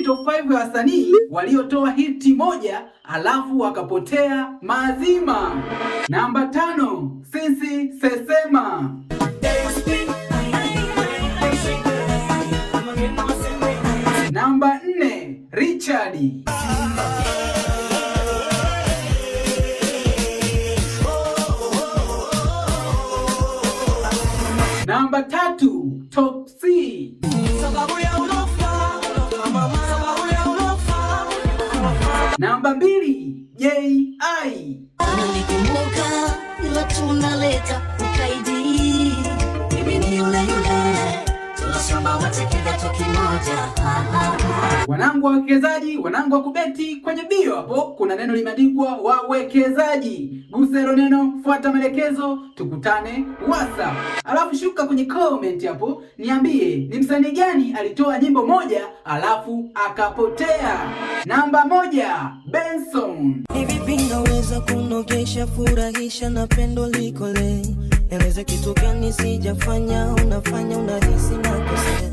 ni top 5 ya wasanii waliotoa hiti moja alafu wakapotea mazima. Namba 5, Sisi Sesema. Namba 4, Richard. Namba 3, Top C. Namba 2, J.I. Nilikumbuka ila tunaleta ukaidi. Mimi ni yule tunasema wote kidato kimoja. Wanangu wawekezaji, wanangu wa kubeti, kwenye bio hapo kuna neno limeandikwa wawekezaji. Gusa hilo neno, fuata maelekezo, tukutane WhatsApp. Alafu shuka kwenye comment hapo, niambie ni msanii gani alitoa nyimbo moja alafu akapotea. Namba 1, Benson. Hivi pingaweza kunogesha, furahisha na pendo likole. Eleza kitu gani sijafanya, unafanya unahisi nakosea.